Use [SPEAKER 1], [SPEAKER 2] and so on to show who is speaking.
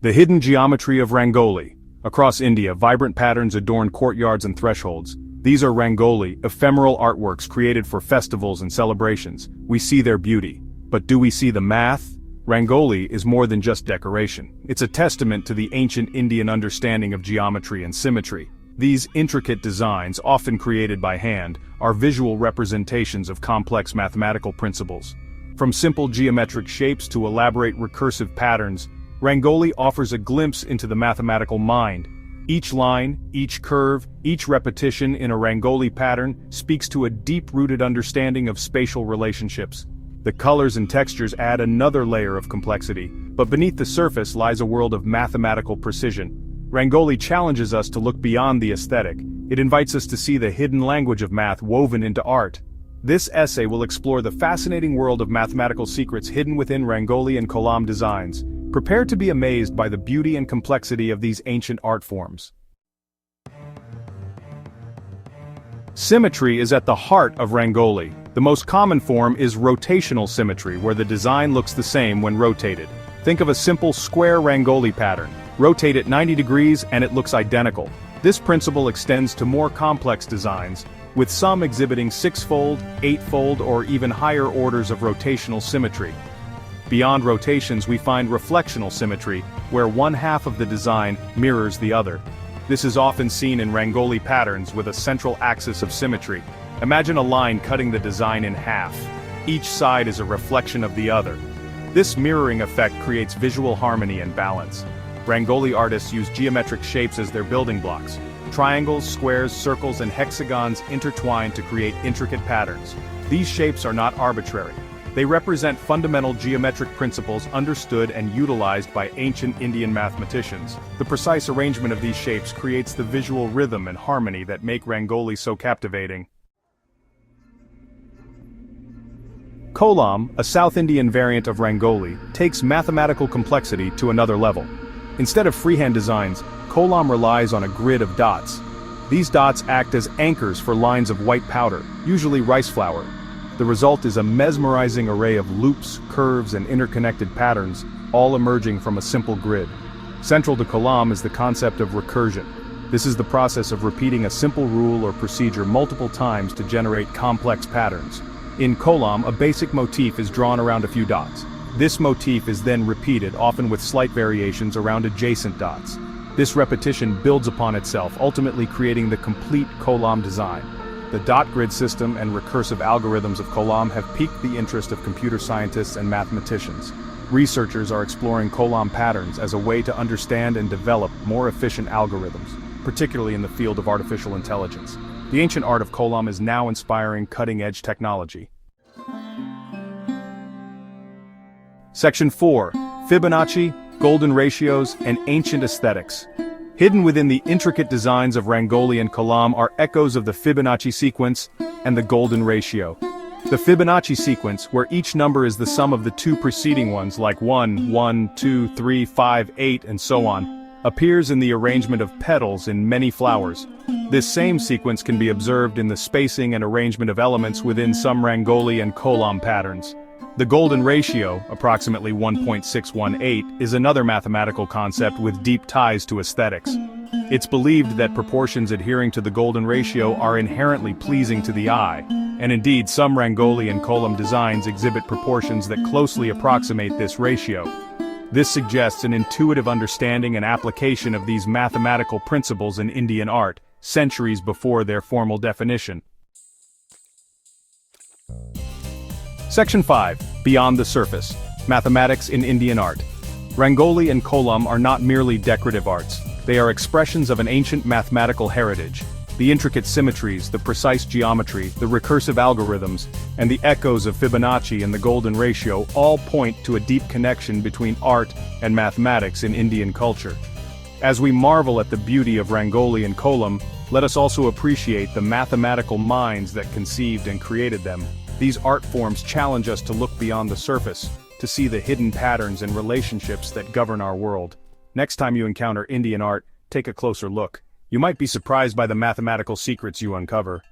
[SPEAKER 1] The hidden geometry of Rangoli. Across India, vibrant patterns adorn courtyards and thresholds. These are Rangoli, ephemeral artworks created for festivals and celebrations. We see their beauty. But do we see the math? Rangoli is more than just decoration. It's a testament to the ancient Indian understanding of geometry and symmetry. These intricate designs, often created by hand, are visual representations of complex mathematical principles. From simple geometric shapes to elaborate recursive patterns, Rangoli offers a glimpse into the mathematical mind. Each line, each curve, each repetition in a Rangoli pattern speaks to a deep-rooted understanding of spatial relationships. The colors and textures add another layer of complexity, but beneath the surface lies a world of mathematical precision. Rangoli challenges us to look beyond the aesthetic. It invites us to see the hidden language of math woven into art. This essay will explore the fascinating world of mathematical secrets hidden within Rangoli and Kolam designs. Prepare to be amazed by the beauty and complexity of these ancient art forms. Symmetry is at the heart of Rangoli. The most common form is rotational symmetry, where the design looks the same when rotated. Think of a simple square Rangoli pattern. Rotate it 90 degrees and it looks identical. This principle extends to more complex designs, with some exhibiting six-fold, eight-fold, or even higher orders of rotational symmetry. Beyond rotations, we find reflectional symmetry, where one half of the design mirrors the other. This is often seen in Rangoli patterns with a central axis of symmetry. Imagine a line cutting the design in half. Each side is a reflection of the other. This mirroring effect creates visual harmony and balance. Rangoli artists use geometric shapes as their building blocks. Triangles, squares, circles, and hexagons intertwine to create intricate patterns. These shapes are not arbitrary. They represent fundamental geometric principles understood and utilized by ancient Indian mathematicians. The precise arrangement of these shapes creates the visual rhythm and harmony that make Rangoli so captivating. Kolam, a South Indian variant of Rangoli, takes mathematical complexity to another level. Instead of freehand designs, Kolam relies on a grid of dots. These dots act as anchors for lines of white powder, usually rice flour. The result is a mesmerizing array of loops, curves, and interconnected patterns, all emerging from a simple grid. Central to Kolam is the concept of recursion. This is the process of repeating a simple rule or procedure multiple times to generate complex patterns. In Kolam, a basic motif is drawn around a few dots. This motif is then repeated, often with slight variations around adjacent dots. This repetition builds upon itself, ultimately creating the complete Kolam design. The dot grid system and recursive algorithms of Kolam have piqued the interest of computer scientists and mathematicians. Researchers are exploring Kolam patterns as a way to understand and develop more efficient algorithms, particularly in the field of artificial intelligence. The ancient art of Kolam is now inspiring cutting-edge technology. Section 4. Fibonacci, Golden Ratios, and Ancient Aesthetics. Hidden within the intricate designs of Rangoli and Kolam are echoes of the Fibonacci sequence and the Golden Ratio. The Fibonacci sequence, where each number is the sum of the two preceding ones like 1, 1, 2, 3, 5, 8, and so on, appears in the arrangement of petals in many flowers. This same sequence can be observed in the spacing and arrangement of elements within some Rangoli and Kolam patterns. The Golden Ratio, approximately 1.618, is another mathematical concept with deep ties to aesthetics. It's believed that proportions adhering to the Golden Ratio are inherently pleasing to the eye, and indeed some Rangoli and Kolam designs exhibit proportions that closely approximate this ratio. This suggests an intuitive understanding and application of these mathematical principles in Indian art, centuries before their formal definition. Section 5. Beyond the Surface. Mathematics in Indian Art. Rangoli and Kolam are not merely decorative arts. They are expressions of an ancient mathematical heritage. The intricate symmetries, the precise geometry, the recursive algorithms, and the echoes of Fibonacci and the Golden Ratio all point to a deep connection between art and mathematics in Indian culture. As we marvel at the beauty of Rangoli and Kolam, let us also appreciate the mathematical minds that conceived and created them. These art forms challenge us to look beyond the surface, to see the hidden patterns and relationships that govern our world. Next time you encounter Indian art, take a closer look. You might be surprised by the mathematical secrets you uncover.